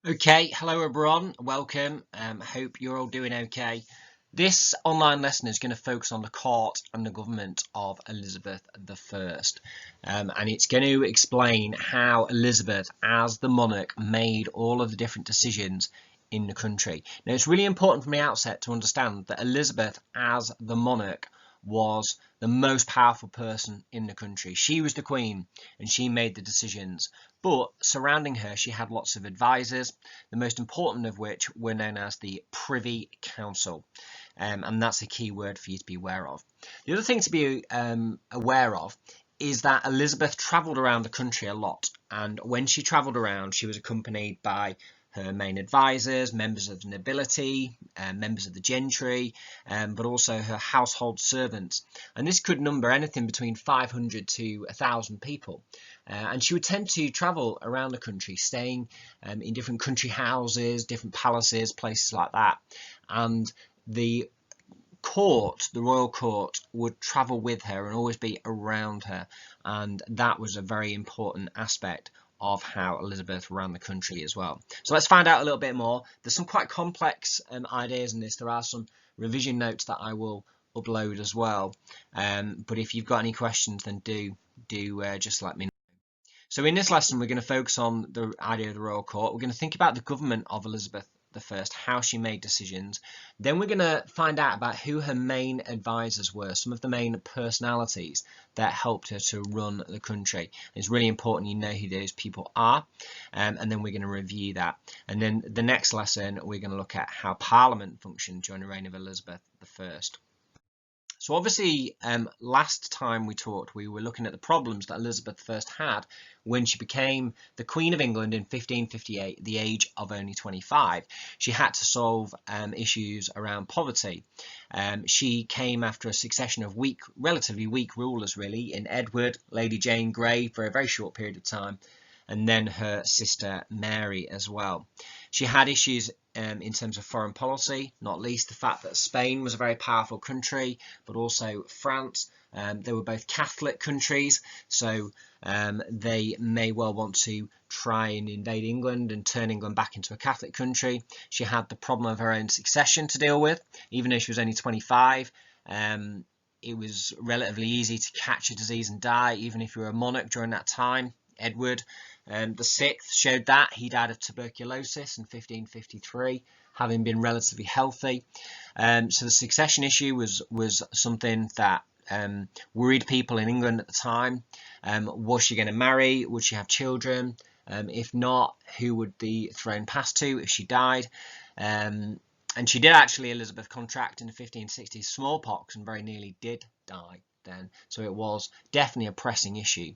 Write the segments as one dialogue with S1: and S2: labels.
S1: Okay, hello everyone, welcome. Hope you're all doing okay. This online lesson is going to focus on the court and the government of Elizabeth I, and it's going to explain how Elizabeth, as the monarch, made all of the different decisions in the country. Now, it's really important from the outset to understand that Elizabeth, as the monarch, was the most powerful person in the country. She was the queen and she made the decisions. But surrounding her, she had lots of advisors, the most important of which were known as the Privy Council. And that's a key word for you to be aware of. The other thing to be aware of is that Elizabeth travelled around the country a lot. And when she travelled around, she was accompanied by her main advisors, members of the nobility, members of the gentry, but also her household servants. And this could number anything between 500 to 1,000 people. And she would tend to travel around the country, staying in different country houses, different palaces, places like that. And the royal court, would travel with her and always be around her. And that was a very important aspect of how Elizabeth ran the country as well. So let's find out a little bit more. There's some quite complex ideas in this. There are some revision notes that I will upload as well. But if you've got any questions, then do just let me know. So in this lesson, we're going to focus on the idea of the royal court. We're going to think about the government of Elizabeth I, how she made decisions. Then we're going to find out about who her main advisors were, some of the main personalities that helped her to run the country. It's really important you know who those people are, and then we're going to review that. And then the next lesson, we're going to look at how Parliament functioned during the reign of Elizabeth I. So obviously, last time we talked, we were looking at the problems that Elizabeth I had when she became the Queen of England in 1558 at the age of only 25. She had to solve issues around poverty. She came after a succession of relatively weak rulers, really, in Edward, Lady Jane Grey for a very short period of time, and then her sister Mary as well. She had issues in terms of foreign policy, not least the fact that Spain was a very powerful country, but also France. They were both Catholic countries, so they may well want to try and invade England and turn England back into a Catholic country. She had the problem of her own succession to deal with, even though she was only 25. It was relatively easy to catch a disease and die, even if you were a monarch during that time. Edward the Sixth showed that. He died of tuberculosis in 1553, having been relatively healthy. So the succession issue was something that worried people in England at the time. Was she going to marry? Would she have children? If not, who would the throne pass to if she died? And she did actually, Elizabeth, contract in the 1560s smallpox and very nearly did die then. So it was definitely a pressing issue.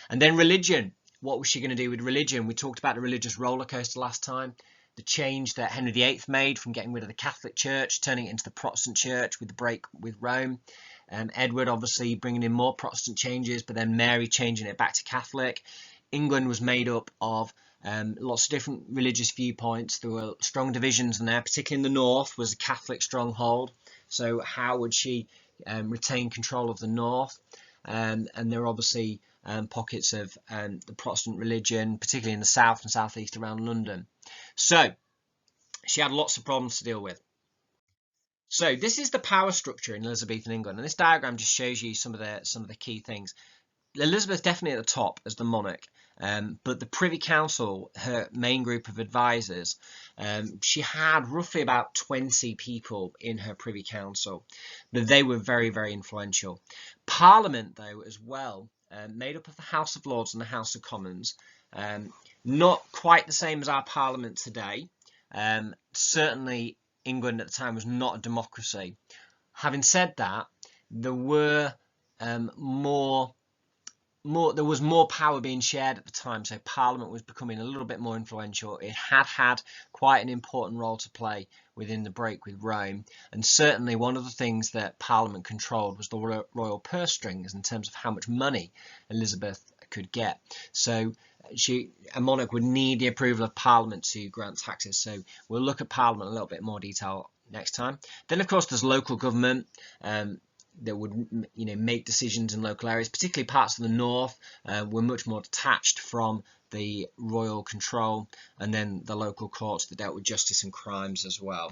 S1: And then religion. What was she going to do with religion? We talked about the religious roller coaster last time. The change that Henry VIII made from getting rid of the Catholic Church, turning it into the Protestant Church with the break with Rome. Edward obviously bringing in more Protestant changes, but then Mary changing it back to Catholic. England was made up of lots of different religious viewpoints. There were strong divisions in there, particularly in the north was a Catholic stronghold. So how would she retain control of the north? And there are obviously pockets of the Protestant religion, particularly in the south and southeast around London. So she had lots of problems to deal with. So this is the power structure in Elizabethan England, and this diagram just shows you some of the key things. Elizabeth definitely at the top as the monarch, but the Privy Council, her main group of advisors, she had roughly about 20 people in her Privy Council, but they were very, very influential. Parliament, though, as well, made up of the House of Lords and the House of Commons, not quite the same as our Parliament today. Certainly, England at the time was not a democracy. Having said that, there were there was more power being shared at the time, so Parliament was becoming a little bit more influential. It had quite an important role to play within the break with Rome, and certainly one of the things that Parliament controlled was the royal purse strings in terms of how much money Elizabeth could get. So a monarch would need the approval of Parliament to grant taxes. So we'll look at Parliament in a little bit more detail next time. Then, of course, there's local government. would make decisions in local areas, particularly parts of the north were much more detached from the royal control, and then the local courts that dealt with justice and crimes as well.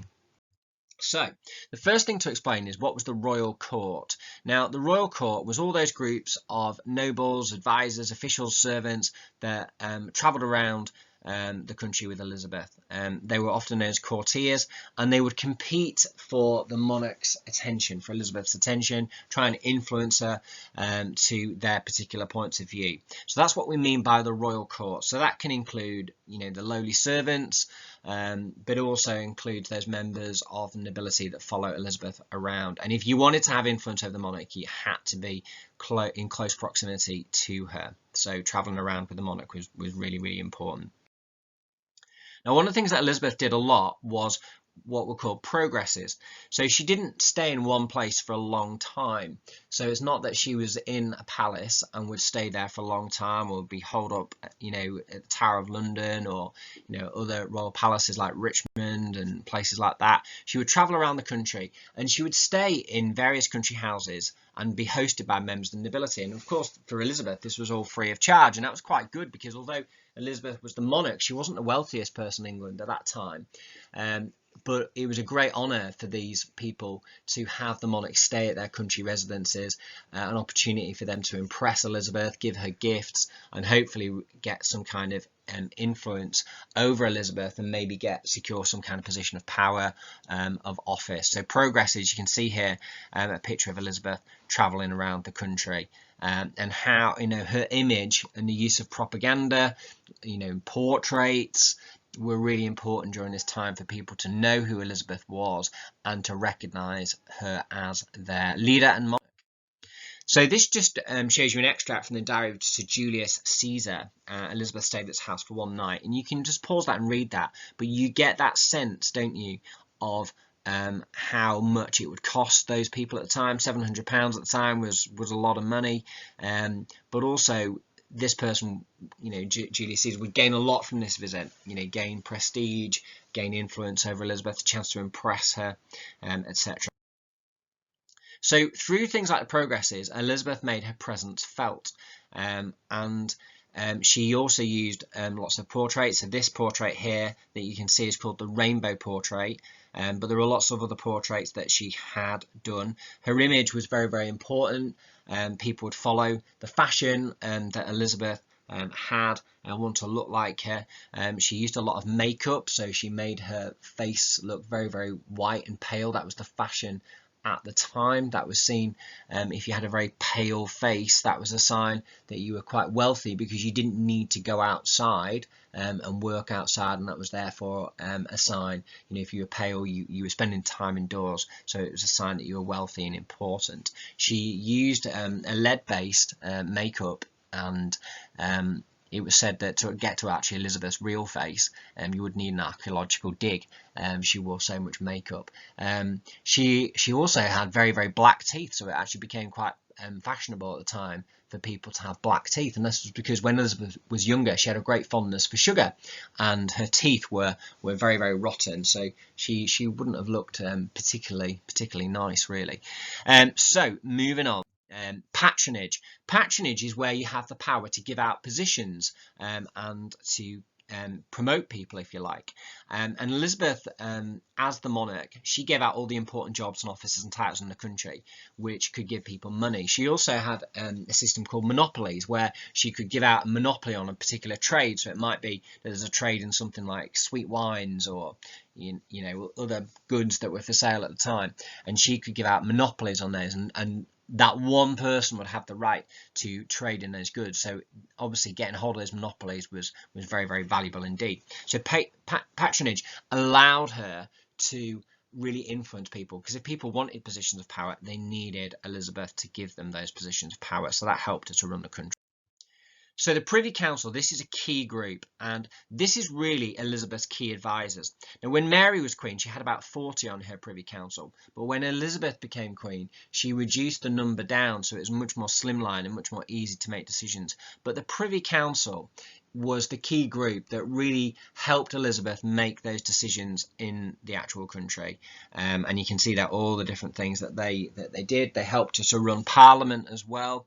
S1: So the first thing to explain is what was the royal court. Now the royal court was all those groups of nobles, advisors, officials, servants that travelled around the country with Elizabeth. They were often known as courtiers, and they would compete for the monarch's attention, for Elizabeth's attention, try and influence her to their particular points of view. So that's what we mean by the royal court. So that can include, the lowly servants, but also includes those members of the nobility that follow Elizabeth around. And if you wanted to have influence over the monarch, you had to be in close proximity to her. So travelling around with the monarch was really, really important. Now, one of the things that Elizabeth did a lot was what were called progresses. So she didn't stay in one place for a long time. So it's not that she was in a palace and would stay there for a long time, or be holed up, at the Tower of London, or other royal palaces like Richmond and places like that. She would travel around the country, and she would stay in various country houses and be hosted by members of the nobility. And of course, for Elizabeth, this was all free of charge, and that was quite good, because although Elizabeth was the monarch, she wasn't the wealthiest person in England at that time. But it was a great honour for these people to have the monarch stay at their country residences, an opportunity for them to impress Elizabeth, give her gifts, and hopefully get some kind of influence over Elizabeth, and maybe secure some kind of position of power, of office. So progresses, you can see here a picture of Elizabeth travelling around the country, and how her image and the use of propaganda, portraits, were really important during this time for people to know who Elizabeth was and to recognise her as their leader and monarch. So this just shows you an extract from the diary of Sir Julius Caesar. Elizabeth stayed at his house for one night, and you can just pause that and read that, but you get that sense, don't you, of how much it would cost those people at the time. £700 at the time was a lot of money, but also this person, Julius Caesar, would gain a lot from this visit, gain prestige, gain influence over Elizabeth, a chance to impress her, etc. So through things like the progresses, Elizabeth made her presence felt, and she also used lots of portraits. So this portrait here that you can see is called the Rainbow Portrait, but there are lots of other portraits that she had done. Her image was very, very important. People would follow the fashion that Elizabeth had and want to look like her. She used a lot of makeup, so she made her face look very, very white and pale. That was the fashion at the time. That was seen, if you had a very pale face, that was a sign that you were quite wealthy, because you didn't need to go outside and work outside, and that was therefore a sign. If you were pale, you were spending time indoors, so it was a sign that you were wealthy and important. She used a lead-based makeup, and it was said that to get to actually Elizabeth's real face, you would need an archaeological dig. She wore so much makeup. She also had very, very black teeth, so it actually became quite fashionable at the time for people to have black teeth, and this was because when Elizabeth was younger, she had a great fondness for sugar, and her teeth were very, very rotten, so she wouldn't have looked particularly nice, really. So moving on. Patronage. Patronage is where you have the power to give out positions and to promote people, if you like. And Elizabeth, as the monarch, she gave out all the important jobs and offices and titles in the country, which could give people money. She also had a system called monopolies, where she could give out a monopoly on a particular trade. So it might be that there's a trade in something like sweet wines, or other goods that were for sale at the time, and she could give out monopolies on those, and that one person would have the right to trade in those goods. So obviously getting hold of those monopolies was very, very valuable indeed. So patronage allowed her to really influence people, because if people wanted positions of power, they needed Elizabeth to give them those positions of power. So that helped her to run the country. So the Privy Council, this is a key group, and this is really Elizabeth's key advisors. Now, when Mary was queen, she had about 40 on her Privy Council, but when Elizabeth became queen, she reduced the number down, so it was much more slimline and much more easy to make decisions. But the Privy Council was the key group that really helped Elizabeth make those decisions in the actual country, and you can see that all the different things that they did. They helped her to run Parliament as well.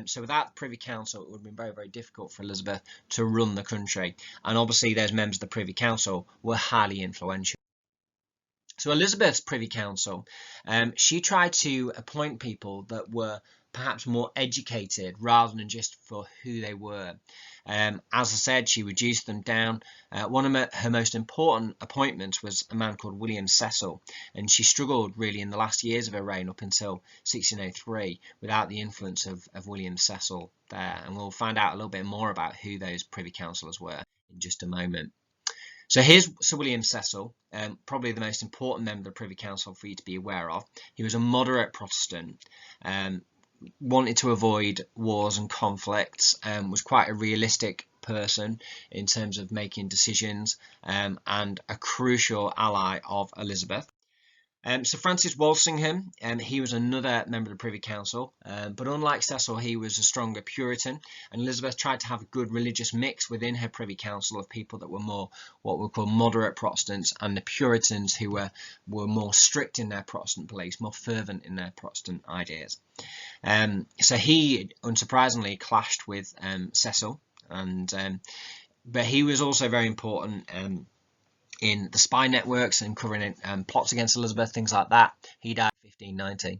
S1: So without the Privy Council, it would have been very, very difficult for Elizabeth to run the country, and obviously those members of the Privy Council were highly influential. So Elizabeth's Privy Council, she tried to appoint people that were perhaps more educated rather than just for who they were. As I said, she reduced them down. One of her most important appointments was a man called William Cecil, and she struggled really in the last years of her reign up until 1603 without the influence of William Cecil there. And we'll find out a little bit more about who those Privy Councillors were in just a moment. So here's Sir William Cecil, probably the most important member of the Privy Council for you to be aware of. He was a moderate Protestant, wanted to avoid wars and conflicts, was quite a realistic person in terms of making decisions, and a crucial ally of Elizabeth. Sir Francis Walsingham, he was another member of the Privy Council, but unlike Cecil, he was a stronger Puritan, and Elizabeth tried to have a good religious mix within her Privy Council of people that were more what we call moderate Protestants, and the Puritans who were more strict in their Protestant beliefs, more fervent in their Protestant ideas. So he, unsurprisingly, clashed with Cecil, but he was also very important in the spy networks and covering plots against Elizabeth, things like that. He died in 1590.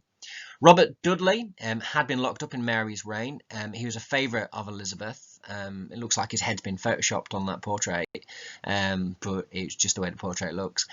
S1: Robert Dudley had been locked up in Mary's reign. He was a favourite of Elizabeth. It looks like his head's been photoshopped on that portrait, but it's just the way the portrait looks.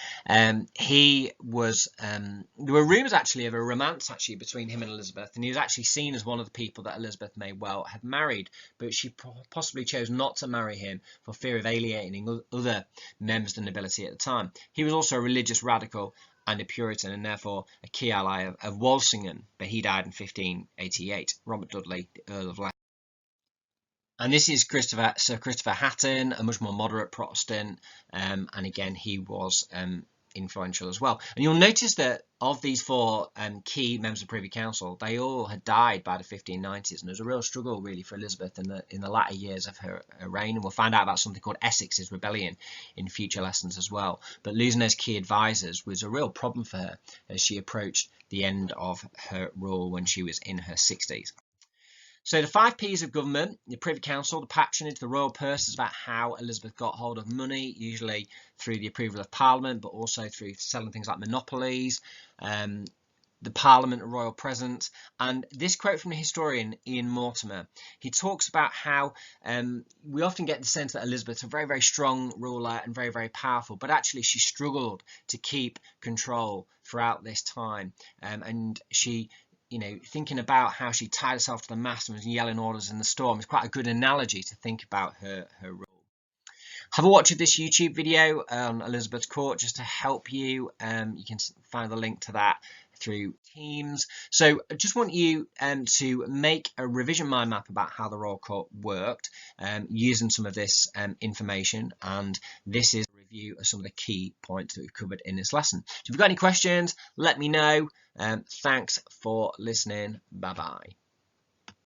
S1: He was. There were rumours actually of a romance between him and Elizabeth, and he was actually seen as one of the people that Elizabeth may well have married, but she possibly chose not to marry him for fear of alienating other members of the nobility at the time. He was also a religious radical and a Puritan, and therefore a key ally of Walsingham, but he died in 1588. Robert Dudley, the Earl of Leicester. And this is Sir Christopher Hatton, a much more moderate Protestant, and again he was influential as well. And you'll notice that of these four key members of the Privy Council, they all had died by the 1590s, and there was a real struggle really for Elizabeth in the latter years of her reign. And we'll find out about something called Essex's Rebellion in future lessons as well. But losing those key advisors was a real problem for her as she approached the end of her rule when she was in her 60s. So the 5 P's of government: the Privy Council, the patronage, the royal purse, is about how Elizabeth got hold of money, usually through the approval of Parliament, but also through selling things like monopolies, the Parliament and royal presence. And this quote from the historian Ian Mortimer, he talks about how we often get the sense that Elizabeth's a very, very strong ruler and very, very powerful, but actually she struggled to keep control throughout this time, and she, thinking about how she tied herself to the mast and was yelling orders in the storm is quite a good analogy to think about her role. Have a watch of this YouTube video on Elizabeth's court just to help you. You can find the link to that through Teams. So I just want you to make a revision mind map about how the royal court worked using some of this information, and this is a review of some of the key points that we've covered in this lesson. So if you've got any questions, let me know. Thanks for listening. Bye bye.